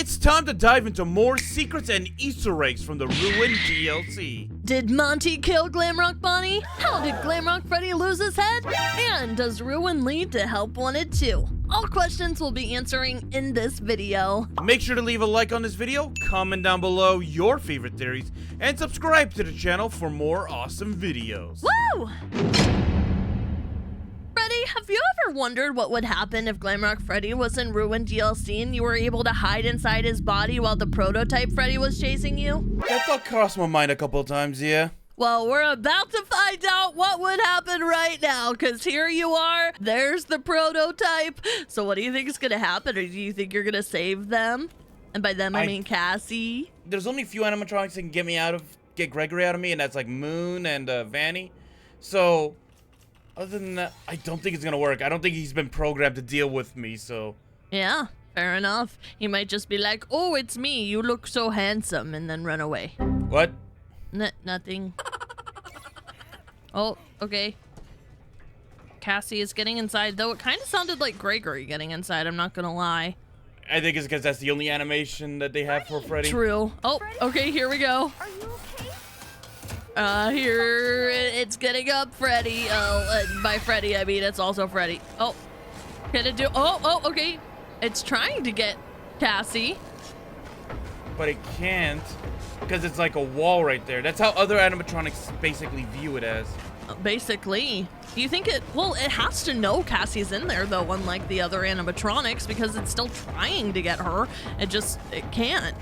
It's time to dive into more secrets and Easter eggs from the Ruin DLC. Did Monty kill Glamrock Bonnie? How did Glamrock Freddy lose his head? And does Ruin lead to Help Wanted 2? All questions we'll be answering in this video. Make sure to leave a like on this video, comment down below your favorite theories, and subscribe to the channel for more awesome videos. Woo! Freddy, have you ever wondered what would happen if Glamrock Freddy was in Ruin DLC and you were able to hide inside his body while the prototype Freddy was chasing you? That thought crossed my mind a couple of times, yeah. Well, we're about to find out what would happen right now, because here you are, there's the prototype. So what do you think is going to happen, or do you think you're going to save them? And by them, I mean Cassie. There's only a few animatronics that can get Gregory out of me, and that's like Moon and Vanny. So, other than that, I don't think it's going to work. I don't think he's been programmed to deal with me, so. Yeah, fair enough. He might just be like, oh, it's me, you look so handsome, and then run away. What? Nothing. Oh, okay. Cassie is getting inside, though it kind of sounded like Gregory getting inside, I'm not gonna lie. I think it's because that's the only animation that they have for Freddy. True. Oh, okay, here we go. Are you okay? Here it's getting up, Freddy. By Freddy, I mean it's also Freddy. Oh, can it do? Oh, okay. It's trying to get Cassie. But it can't, because it's like a wall right there. That's how other animatronics basically view it as. Basically. Do you think it... Well, it has to know Cassie's in there, though, unlike the other animatronics, because it's still trying to get her. It can't.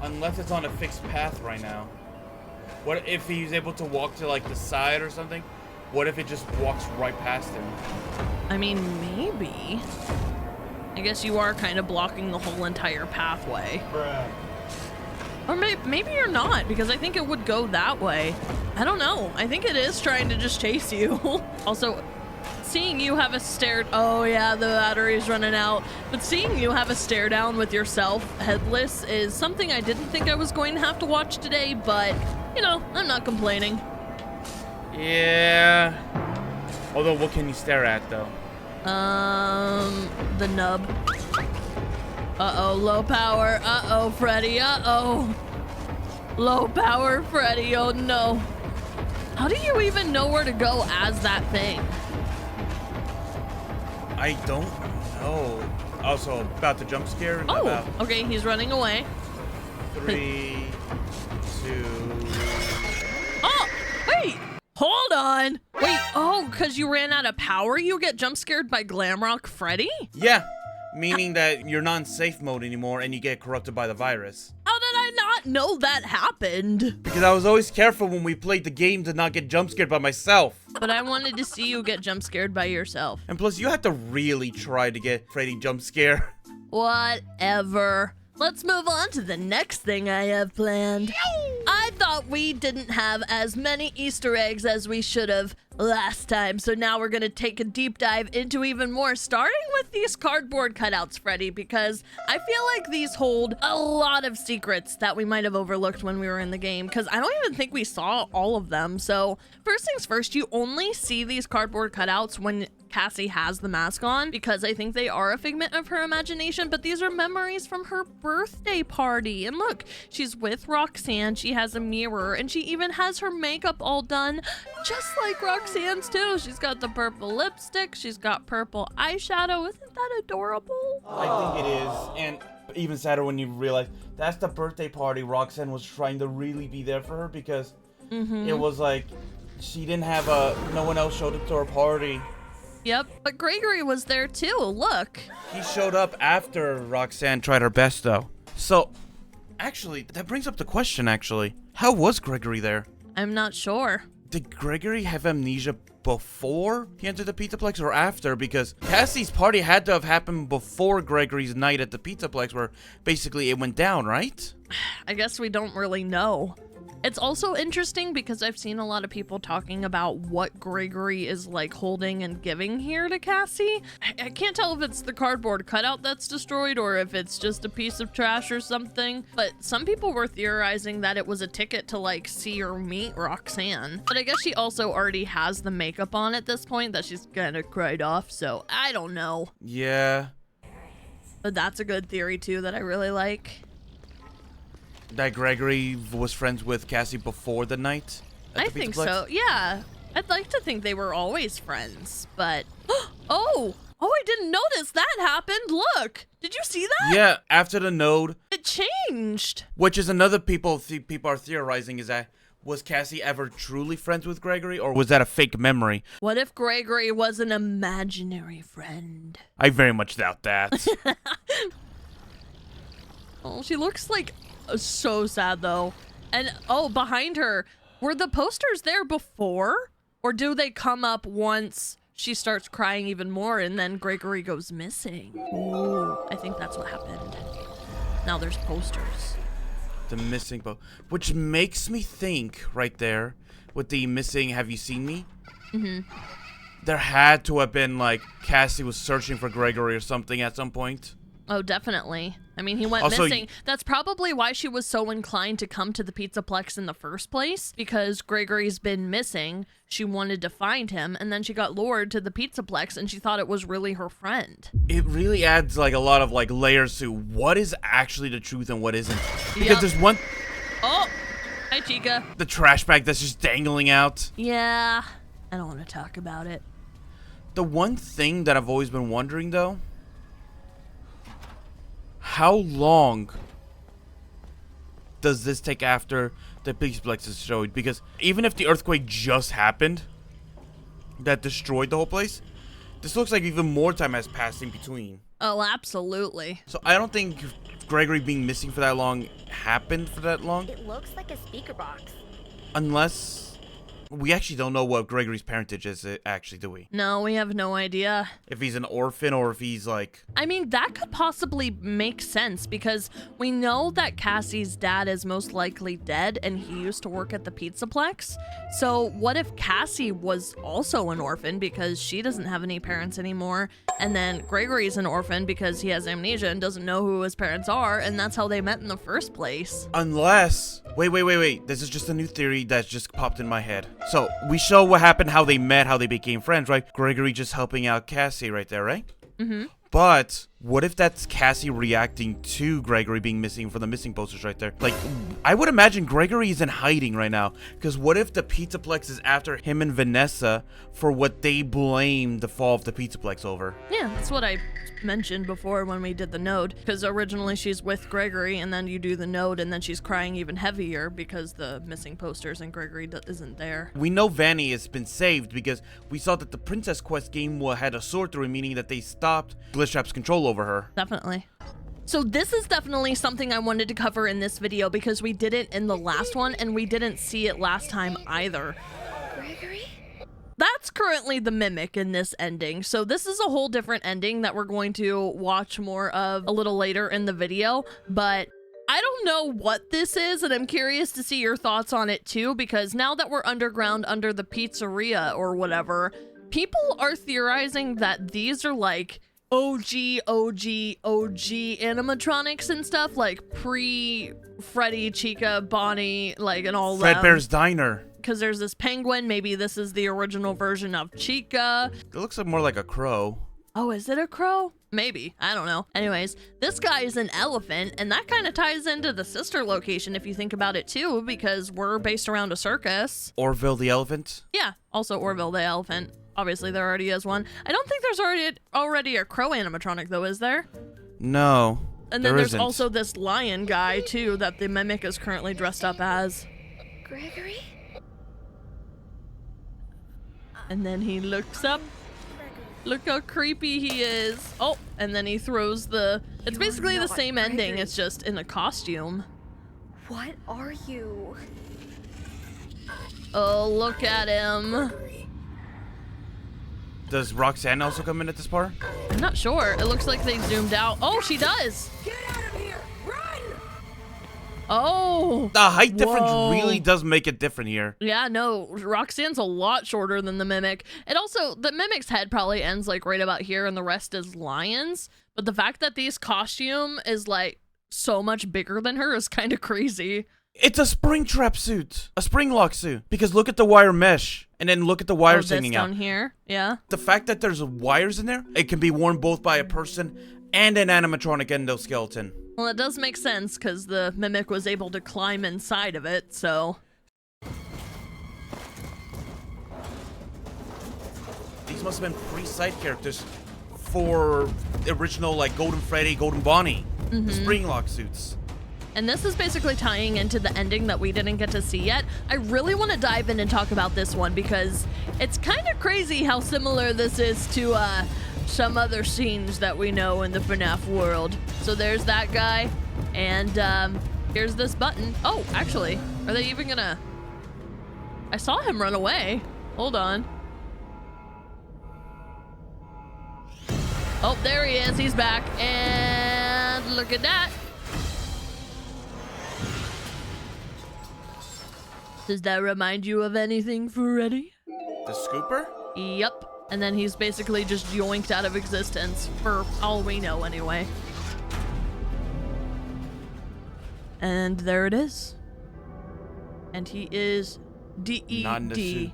Unless it's on a fixed path right now. What if he's able to walk to, like, the side or something? What if it just walks right past him? I mean, maybe. I guess you are kind of blocking the whole entire pathway. Bruh. Or maybe you're not, because I think it would go that way. I don't know. I think it is trying to just chase you. Also, seeing you have a stare... Oh, yeah, the battery's running out. But seeing you have a stare down with yourself headless is something I didn't think I was going to have to watch today, but, you know, I'm not complaining. Yeah. Although, what can you stare at, though? The nub. Uh-oh, low power. Uh-oh, Freddy. Uh-oh. Low power, Freddy. Oh, no. How do you even know where to go as that thing? I don't know. Also, about the jump scare. Oh, about okay, he's running away. 3, 2... Oh, wait. Hold on. Wait, oh, because you ran out of power, you get jump scared by Glamrock Freddy? Yeah, meaning that you're not in safe mode anymore and you get corrupted by the virus. How did I not know that happened? Because I was always careful when we played the game to not get jump scared by myself. But I wanted to see you get jump scared by yourself. And plus, you had to really try to get Freddy jump scare. Whatever. Let's move on to the next thing I have planned. I thought we didn't have as many Easter eggs as we should have last time, so now we're gonna take a deep dive into even more, starting with these cardboard cutouts, Freddy, because I feel like these hold a lot of secrets that we might have overlooked when we were in the game, because I don't even think we saw all of them. So first things first, you only see these cardboard cutouts when Cassie has the mask on, because I think they are a figment of her imagination, but these are memories from her birthday party. And look, she's with Roxanne, she has a mirror, and she even has her makeup all done just like Roxanne's too. She's got the purple lipstick, she's got purple eyeshadow. Isn't that adorable? I think it is, and even sadder when you realize that's the birthday party Roxanne was trying to really be there for her, because it was like she didn't have no one else showed up to her party. Yep, but Gregory was there too, look. He showed up after Roxanne tried her best, though. So, actually, that brings up the question, actually. How was Gregory there? I'm not sure. Did Gregory have amnesia before he entered the Pizzaplex or after? Because Cassie's party had to have happened before Gregory's night at the Pizzaplex, where basically it went down, right? I guess we don't really know. It's also interesting because I've seen a lot of people talking about what Gregory is like holding and giving here to Cassie. I can't tell if it's the cardboard cutout that's destroyed or if it's just a piece of trash or something, but some people were theorizing that it was a ticket to like see or meet Roxanne. But I guess she also already has the makeup on at this point that she's kind of cried off, so I don't know. Yeah. But that's a good theory too that I really like. That Gregory was friends with Cassie before the night? I think so, yeah. I'd like to think they were always friends, but... Oh, I didn't notice that happened. Look, did you see that? Yeah, after the node. It changed. Which is another people are theorizing is that, was Cassie ever truly friends with Gregory, or was that a fake memory? What if Gregory was an imaginary friend? I very much doubt that. Oh, she looks like so sad though. And oh, behind her, were the posters there before? Or do they come up once she starts crying even more and then Gregory goes missing? Ooh, I think that's what happened. Now there's posters. The missing boat. Which makes me think, right there, with the missing Have You Seen Me? Mm-hmm. There had to have been, like, Cassie was searching for Gregory or something at some point. Oh, definitely. I mean, he went Also, missing. That's probably why she was so inclined to come to the Pizzaplex in the first place, because Gregory's been missing. She wanted to find him, and then she got lured to the Pizzaplex, and she thought it was really her friend. It really adds, like, a lot of, like, layers to what is actually the truth and what isn't. Because there's one... Oh! Hi, Chica. The trash bag that's just dangling out. Yeah. I don't want to talk about it. The one thing that I've always been wondering, though... How long does this take after the Pizzaplex is destroyed? Because even if the earthquake just happened that destroyed the whole place, this looks like even more time has passed in between. Oh, absolutely. So I don't think Gregory being missing for that long happened for that long. It looks like a speaker box. Unless... We actually don't know what Gregory's parentage is, actually, do we? No, we have no idea. If he's an orphan or if he's like... I mean, that could possibly make sense because we know that Cassie's dad is most likely dead and he used to work at the Pizzaplex. So what if Cassie was also an orphan because she doesn't have any parents anymore, and then Gregory's an orphan because he has amnesia and doesn't know who his parents are, and that's how they met in the first place? Unless... Wait. This is just a new theory that's just popped in my head. So, we show what happened, how they met, how they became friends, right? Gregory just helping out Cassie right there, right? Mm-hmm. But what if that's Cassie reacting to Gregory being missing from the missing posters right there? Like, I would imagine Gregory is in hiding right now. Because what if the Pizzaplex is after him and Vanessa for what they blame the fall of the Pizzaplex over? Yeah, that's what I mentioned before when we did the node. Because originally she's with Gregory, and then you do the node, and then she's crying even heavier because the missing posters and Gregory isn't there. We know Vanny has been saved because we saw that the Princess Quest game had a sorcery, meaning that they stopped Glitchtrap's control over her. Definitely. So this is definitely something I wanted to cover in this video because we did it in the last one and we didn't see it last time either. Gregory? That's currently the Mimic in this ending. So this is a whole different ending that we're going to watch more of a little later in the video, but I don't know what this is, and I'm curious to see your thoughts on it too, because now that we're underground under the pizzeria or whatever, people are theorizing that these are like OG animatronics and stuff, like pre-Freddy, Chica, Bonnie, like, and all that. Fredbear's Diner. Because there's this penguin, maybe this is the original version of Chica. It looks more like a crow. Oh, is it a crow? Maybe. I don't know. Anyways, this guy is an elephant, and that kind of ties into the sister location if you think about it too, because we're based around a circus. Orville the elephant? Yeah, also Orville the elephant. Obviously, there already is one. I don't think there's already a crow animatronic, though, is there? No, And then there there's isn't. also this lion guy, too, that the Mimic is currently dressed up as. Gregory? And then he looks up. Look how creepy he is. Oh, and then he throws the... It's basically the same ending, it's just in a costume. What are you? Oh, look at him. Does Roxanne also come in at this part? I'm not sure. It looks like they zoomed out. Oh, she does. Get out of here! Run! Oh. The height difference Whoa. really does make it different here. Yeah, no, Roxanne's a lot shorter than the Mimic. It also, the Mimic's head probably ends like right about here and the rest is lions. But the fact that this costume is like so much bigger than her is kind of crazy. It's a spring trap suit. A spring lock suit. Because look at the wire mesh. And then look at the wires hanging out. Down here, yeah. The fact that there's wires in there, it can be worn both by a person and an animatronic endoskeleton. Well, it does make sense because the mimic was able to climb inside of it, so. These must have been pre-side characters for the original, like, Golden Freddy, Golden Bonnie, the Springlock suits. And this is basically tying into the ending that we didn't get to see yet. I really want to dive in and talk about this one because it's kind of crazy how similar this is to some other scenes that we know in the FNAF world. So there's that guy, and here's this button. Oh, actually, are they even gonna... I saw him run away. Hold on. Oh, there he is. He's back. And look at that. Does that remind you of anything, Freddy? The scooper? Yep. And then he's basically just yoinked out of existence, for all we know anyway. And there it is. And he is Not in the suit.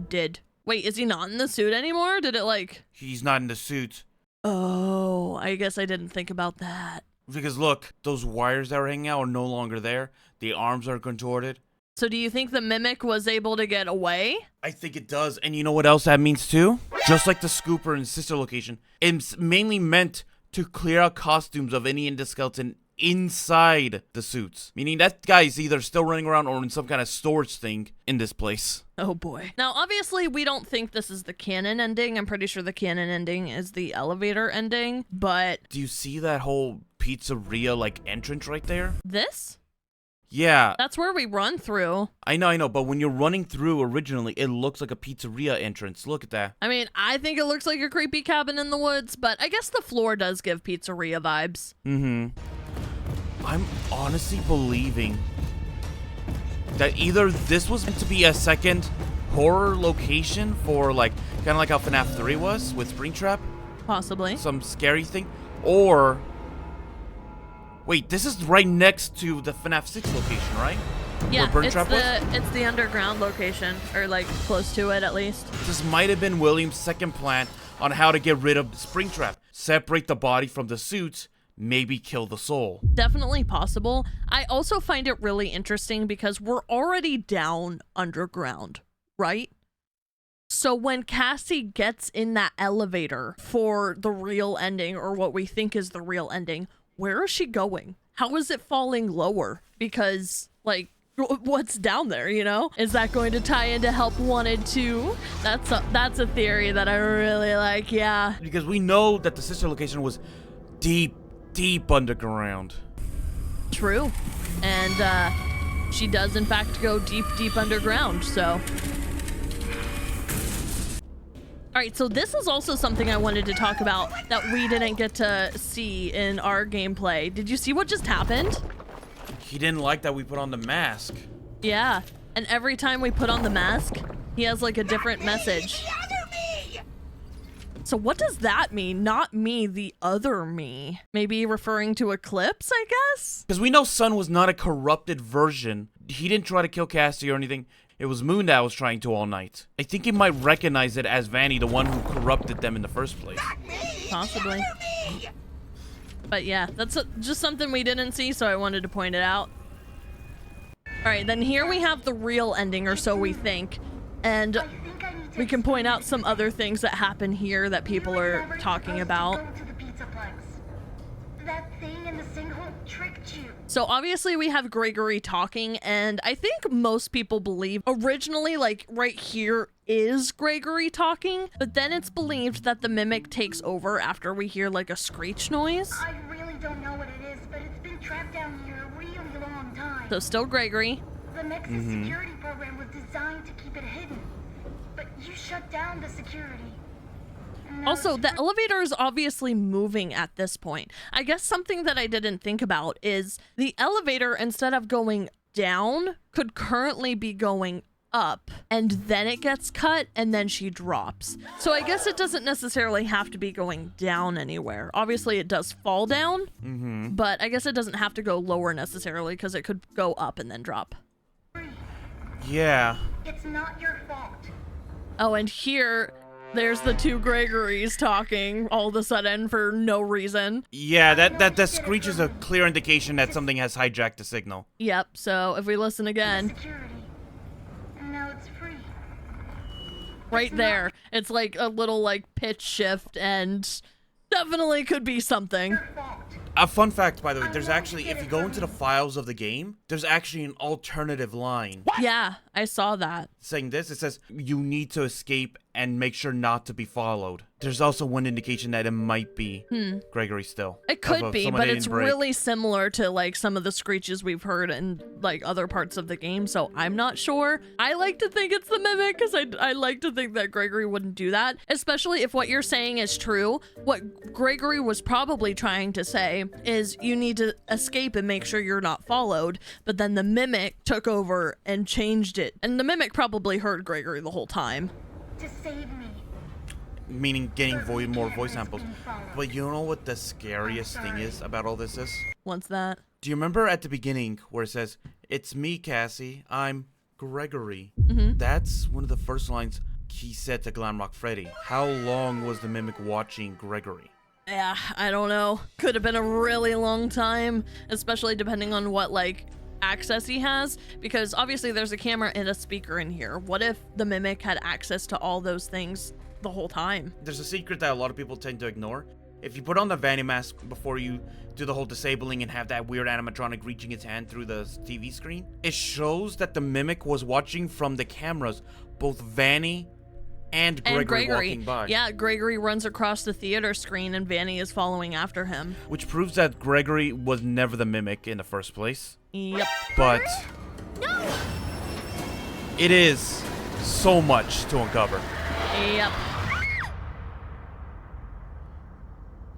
dead. Wait, is he not in the suit anymore? Did it like... He's not in the suit. Oh, I guess I didn't think about that. Because look, those wires that were hanging out are no longer there. The arms are contorted. So do you think the mimic was able to get away? I think it does. And you know what else that means too? Just like the scooper in Sister Location, it's mainly meant to clear out costumes of any endoskeleton inside the suits. Meaning that guy is either still running around or in some kind of storage thing in this place. Oh boy. Now, obviously, we don't think this is the canon ending. I'm pretty sure the canon ending is the elevator ending, but... Do you see that whole pizzeria like entrance right there? This? Yeah. That's where we run through. I know, but when you're running through originally, it looks like a pizzeria entrance. Look at that. I mean, I think it looks like a creepy cabin in the woods, but I guess the floor does give pizzeria vibes. I'm honestly believing that either this was meant to be a second horror location for like, kind of like how FNAF 3 was with Springtrap. Possibly. Some scary thing. Or... Wait, this is right next to the FNAF 6 location, right? Yeah, Where it's Burntrap was? it's the underground location, or like close to it at least. This might have been William's second plan on how to get rid of Springtrap. Separate the body from the suits, maybe kill the soul. Definitely possible. I also find it really interesting because we're already down underground, right? So when Cassie gets in that elevator for the real ending, or what we think is the real ending, where is she going? How is it falling lower? Because, like, what's down there, you know? Is that going to tie into Help Wanted 2? That's a theory that I really like, yeah. Because we know that the sister location was deep, deep underground. True. And, she does, in fact, go deep, deep underground, so... Alright, so this is also something I wanted to talk about that we didn't get to see in our gameplay. Did you see what just happened? He didn't like that we put on the mask. Yeah, and every time we put on the mask, he has like a different message. The other me! So what does that mean? Not me, the other me. Maybe referring to Eclipse, I guess? Because we know Sun was not a corrupted version. He didn't try to kill Cassie or anything. It was Moon that was trying to all night. I think he might recognize it as Vanny, the one who corrupted them in the first place. Possibly. But yeah, that's just something we didn't see, so I wanted to point it out. Alright, then here we have the real ending, or so we think. And we can point out some other things that happen here that people are talking about. That thing in the sinkhole tricked you. So obviously we have Gregory talking, and I think most people believe originally, like right here is Gregory talking, but then it's believed that the mimic takes over after we hear like a screech noise. I really don't know what it is, but it's been trapped down here a really long time. So still Gregory. The Nexus security program was designed to keep it hidden, but you shut down the security. Also, the elevator is obviously moving at this point. I guess something that I didn't think about is the elevator, instead of going down, could currently be going up, and then it gets cut, and then she drops. So I guess it doesn't necessarily have to be going down anywhere. Obviously, it does fall down, but I guess it doesn't have to go lower necessarily, because it could go up and then drop. Yeah. It's not your fault. Oh, and here There's the two Gregorys talking all of a sudden for no reason. Yeah, that screech is a clear indication that something has hijacked the signal. Yep, so if we listen again. Security. And now it's free. Right there. It's like a little like pitch shift and definitely could be something. Your fault. A fun fact, by the way, there's actually, if you go into the files of the game, there's actually an alternative line. Yeah, I saw that. Saying this, it says you need to escape and make sure not to be followed. There's also one indication that it might be Gregory still. It could Of be, someone but they it's didn't break. really similar to like some of the screeches we've heard in like other parts of the game, so I'm not sure. I like to think it's the Mimic because I like to think that Gregory wouldn't do that, especially if what you're saying is true. What Gregory was probably trying to say is you need to escape and make sure you're not followed, but then the Mimic took over and changed it. And the Mimic probably heard Gregory the whole time. To save me. Meaning getting more voice samples. But you know what the scariest thing is about all this is? What's that? Do you remember at the beginning where it says, "It's me, Cassie, I'm Gregory"? That's one of the first lines he said to Glamrock Freddy. How long was the Mimic watching Gregory? Yeah, I don't know. Could have been a really long time, especially depending on what, like, access he has, because obviously there's a camera and a speaker in here. What if the Mimic had access to all those things the whole time? There's a secret that a lot of people tend to ignore. If you put on the Vanny mask before you do the whole disabling and have that weird animatronic reaching its hand through the TV screen, it shows that the Mimic was watching from the cameras, both Vanny and Gregory walking by. Yeah, Gregory runs across the theater screen and Vanny is following after him. Which proves that Gregory was never the Mimic in the first place. Yep. But it is so much to uncover. Yep.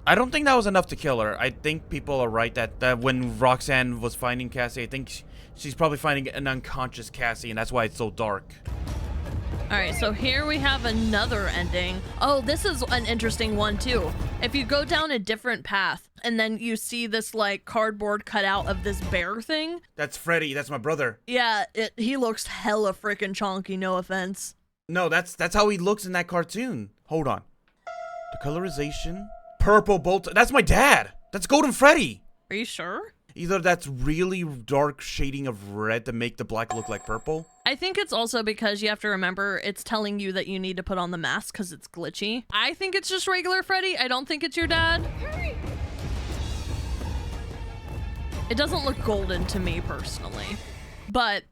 I don't think that was enough to kill her. I think people are right that when Roxanne was finding Cassie, I think she's probably finding an unconscious Cassie, and that's why it's so dark. All right, so here we have another ending. Oh, this is an interesting one too. If you go down a different path and then you see this like cardboard cutout of this bear thing. That's Freddy. That's my brother. Yeah, he looks hella freaking chonky, no offense. No, that's how he looks in that cartoon. Hold on. The colorization. Purple bolt. That's my dad. That's Golden Freddy. Are you sure? Either that's really dark shading of red to make the black look like purple. I think it's also because you have to remember it's telling you that you need to put on the mask because it's glitchy. I think it's just regular Freddy. I don't think it's your dad. Hurry. It doesn't look golden to me personally. But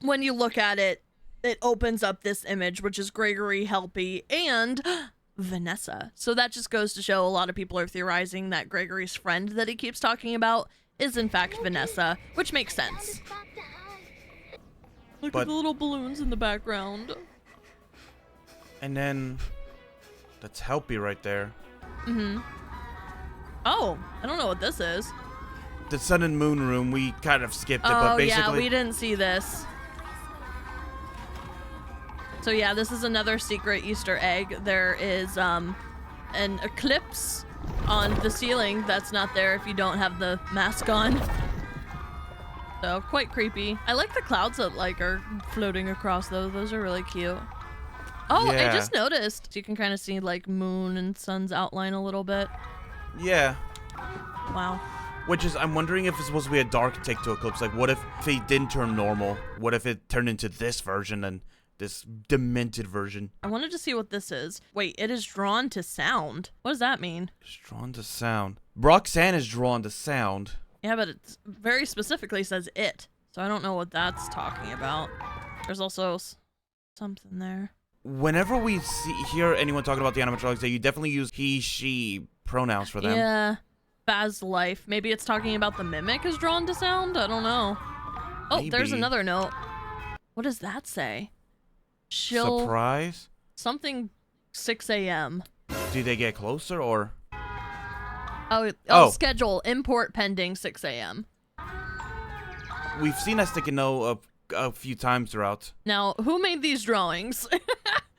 when you look at it, it opens up this image, which is Gregory, Helpy, and Vanessa. So that just goes to show a lot of people are theorizing that Gregory's friend that he keeps talking about is in fact Vanessa, which makes sense. Look at the little balloons in the background. And then that's Helpy right there. Oh, I don't know what this is. The Sun and Moon room, we kind of skipped it, Oh but basically yeah, we didn't see this. So yeah, this is another secret Easter egg. There is an eclipse on the ceiling that's not there if you don't have the mask on. So quite creepy. I like the clouds that like are floating across those. Those are really cute. Oh, Yeah. I just noticed you can kind of see like moon and sun's outline a little bit. yeah. Wow. Which is, I'm wondering if it's supposed to be a dark take to Eclipse. Like, what if he didn't turn normal? What if it turned into this version and this demented version? I wanted to see what this is. Wait, it is drawn to sound. What does that mean? It's drawn to sound. Roxanne is drawn to sound. Yeah, but it very specifically says it. So I don't know what that's talking about. There's also something there. Whenever we hear anyone talking about the animatronics, you definitely use he, she pronouns for them. Yeah. Baz life. Maybe it's talking about the Mimic is drawn to sound? I don't know. Oh, there's Maybe. another note. What does that say? She'll... Surprise? Something 6 a.m. Do they get closer or? Oh, schedule. Import pending 6 a.m. We've seen that sticky note a few times throughout. Now, who made these drawings?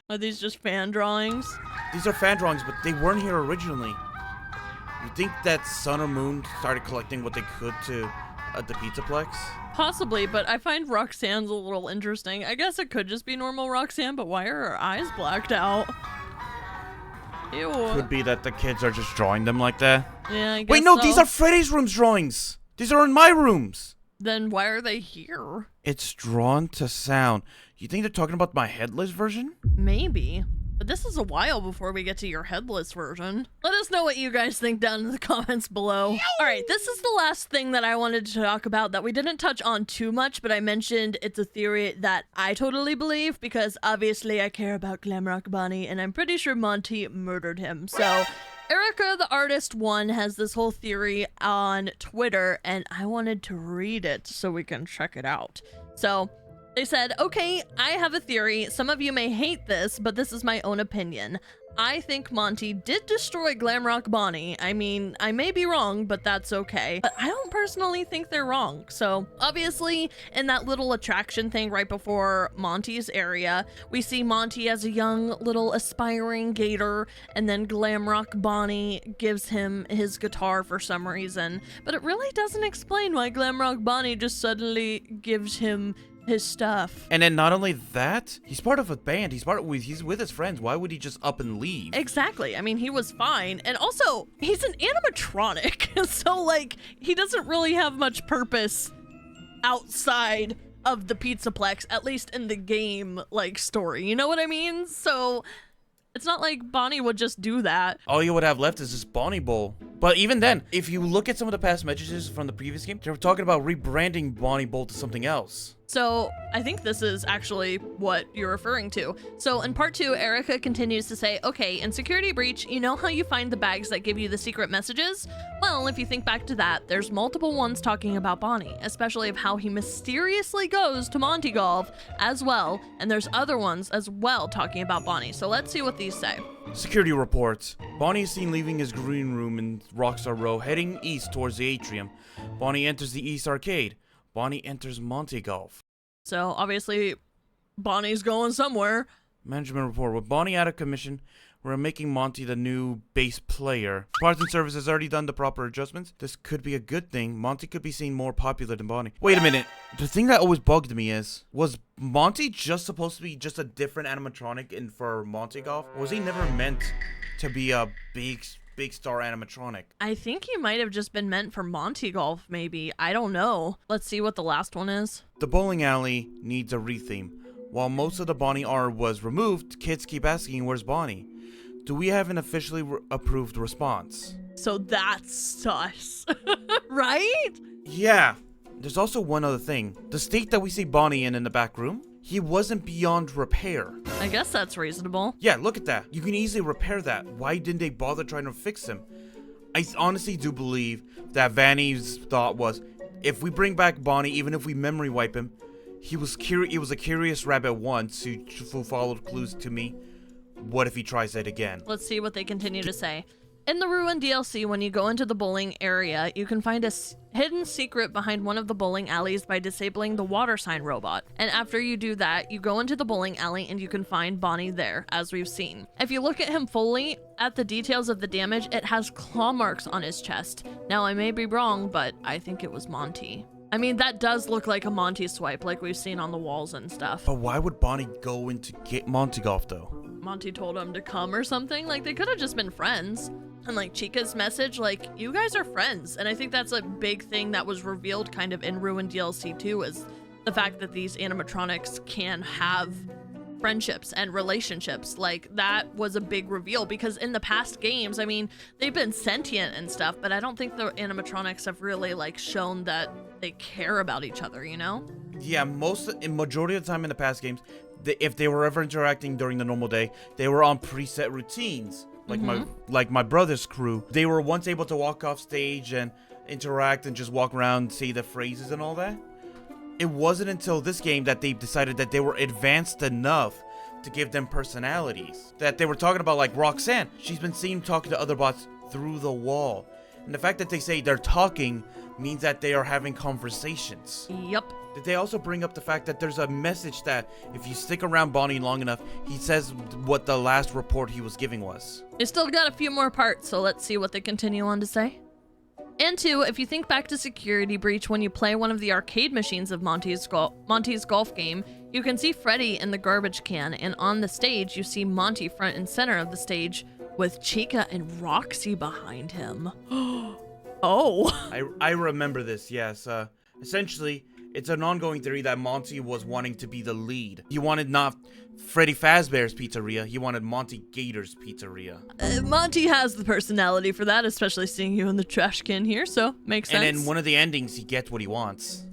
Are these just fan drawings? These are fan drawings, but they weren't here originally. You think that Sun or Moon started collecting what they could to the Pizzaplex? Possibly, but I find Roxanne's a little interesting. I guess it could just be normal Roxanne, but why are her eyes blacked out? Ew. Could be that the kids are just drawing them like that. Yeah, I guess Wait, no, so. these are Freddy's room's drawings. These are in my rooms. Then why are they here? It's drawn to sound. You think they're talking about my headless version? Maybe. But this is a while before we get to your headless version. Let us know what you guys think down in the comments below. Alright, this is the last thing that I wanted to talk about that we didn't touch on too much, but I mentioned it's a theory that I totally believe because obviously I care about Glamrock Bonnie and I'm pretty sure Monty murdered him. So Erica, the artist one, has this whole theory on Twitter and I wanted to read it so we can check it out. So they said, okay, I have a theory. Some of you may hate this, but this is my own opinion. I think Monty did destroy Glamrock Bonnie. I mean, I may be wrong, but that's okay. But I don't personally think they're wrong. So obviously in that little attraction thing right before Monty's area, we see Monty as a young little aspiring gator, and then Glamrock Bonnie gives him his guitar for some reason. But it really doesn't explain why Glamrock Bonnie just suddenly gives him his stuff. And then not only that, he's part of a band. He's with his friends. Why would he just up and leave? Exactly. I mean, he was fine. And also, he's an animatronic. So, like, he doesn't really have much purpose outside of the Pizzaplex, at least in the game, like, story. You know what I mean? So it's not like Bonnie would just do that. All you would have left is this Bonnie Bowl. But even then, if you look at some of the past messages from the previous game, they were talking about rebranding Bonnie Bowl to something else. So I think this is actually what you're referring to. So in part 2, Erica continues to say, okay, in Security Breach, you know how you find the bags that give you the secret messages? Well, if you think back to that, there's multiple ones talking about Bonnie, especially of how he mysteriously goes to Monty Golf as well, and there's other ones as well talking about Bonnie. So let's see what these say. Security reports. Bonnie is seen leaving his green room in Rockstar Row, heading east towards the atrium. Bonnie enters the East Arcade. Bonnie enters Monty Golf. So obviously, Bonnie's going somewhere. Management report. With Bonnie out of commission, we're making Monty the new bass player. Parts and service has already done the proper adjustments. This could be a good thing. Monty could be seen more popular than Bonnie. Wait a minute. The thing that always bugged me was Monty just supposed to be just a different animatronic for Monty Golf? Or was he never meant to be a big star animatronic? I think he might have just been meant for Monty Golf, maybe. I don't know. Let's see what the last one is. The bowling alley needs a retheme. While most of the Bonnie art was removed, kids keep asking, where's Bonnie? Do we have an officially approved response? So that's sus, right? Yeah. There's also one other thing. The state that we see Bonnie in the back room, he wasn't beyond repair. I guess that's reasonable. Yeah, look at that. You can easily repair that. Why didn't they bother trying to fix him? I honestly do believe that Vanny's thought was, if we bring back Bonnie, even if we memory wipe him, he was a curious rabbit once who followed clues to me. What if he tries that again? Let's see what they continue to say. In the Ruin DLC, when you go into the bowling area, you can find a hidden secret behind one of the bowling alleys by disabling the water sign robot. And after you do that, you go into the bowling alley and you can find Bonnie there, as we've seen. If you look at him fully, at the details of the damage, it has claw marks on his chest. Now, I may be wrong, but I think it was Monty. I mean, that does look like a Monty swipe, like we've seen on the walls and stuff. But why would Bonnie go into Monty Golf, though? Monty told him to come or something. Like, they could have just been friends. And like Chica's message, like, you guys are friends. And I think that's a big thing that was revealed kind of in Ruin DLC too, is the fact that these animatronics can have friendships and relationships. Like, that was a big reveal because in the past games, I mean, they've been sentient and stuff, but I don't think the animatronics have really like shown that they care about each other, you know? Yeah, majority of the time in the past games, if they were ever interacting during the normal day, they were on preset routines. Like my brother's crew, they were once able to walk off stage and interact and just walk around, say the phrases and all that. It wasn't until this game that they decided that they were advanced enough to give them personalities. That they were talking about, like Roxanne. She's been seen talking to other bots through the wall. And the fact that they say they're talking means that they are having conversations. Yup. Did they also bring up the fact that there's a message that if you stick around Bonnie long enough, he says what the last report he was giving was? You still got a few more parts, so let's see what they continue on to say. And 2, if you think back to Security Breach, when you play one of the arcade machines of Monty's golf game, you can see Freddy in the garbage can, and on the stage, you see Monty front and center of the stage with Chica and Roxy behind him. Oh. I remember this, yes. Essentially, it's an ongoing theory that Monty was wanting to be the lead. He wanted not Freddy Fazbear's Pizzeria, he wanted Monty Gator's Pizzeria. Monty has the personality for that, especially seeing you in the trash can here, so makes sense. And in one of the endings, he gets what he wants.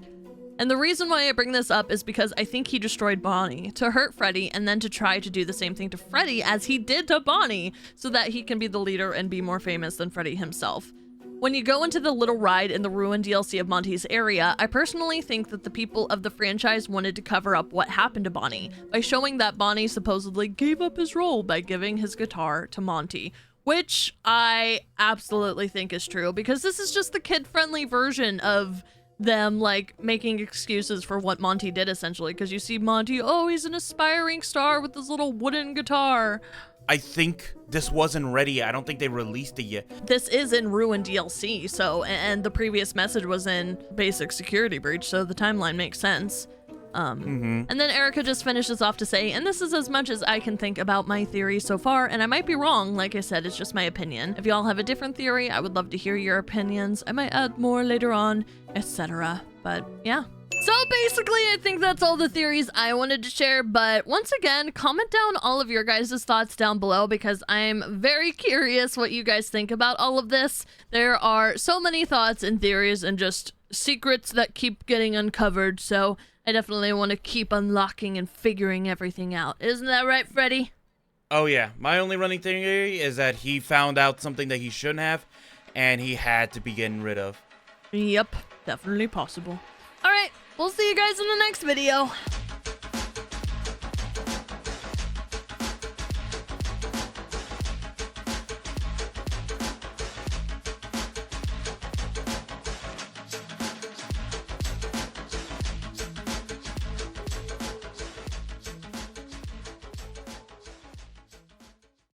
And the reason why I bring this up is because I think he destroyed Bonnie to hurt Freddy and then to try to do the same thing to Freddy as he did to Bonnie so that he can be the leader and be more famous than Freddy himself. When you go into the little ride in the ruined DLC of Montys area, I personally think that the people of the franchise wanted to cover up what happened to Bonnie by showing that Bonnie supposedly gave up his role by giving his guitar to Monty, which I absolutely think is true because this is just the kid-friendly version of them like making excuses for what Monty did essentially, because you see Monty, oh, he's an aspiring star with this little wooden guitar. I think this wasn't ready. I don't think they released it yet. This is in Ruin DLC, so, and the previous message was in Basic Security Breach, so the timeline makes sense. And then Erica just finishes off to say, and this is as much as I can think about my theory so far, and I might be wrong, like I said, it's just my opinion. If y'all have a different theory, I would love to hear your opinions. I might add more later on, etc. But yeah. So basically, I think that's all the theories I wanted to share, but once again, comment down all of your guys' thoughts down below because I'm very curious what you guys think about all of this. There are so many thoughts and theories and just secrets that keep getting uncovered, so I definitely want to keep unlocking and figuring everything out. Isn't that right, Freddy? Oh yeah, my only running theory is that he found out something that he shouldn't have, and he had to be getting rid of. Yep, definitely possible. Alright, we'll see you guys in the next video.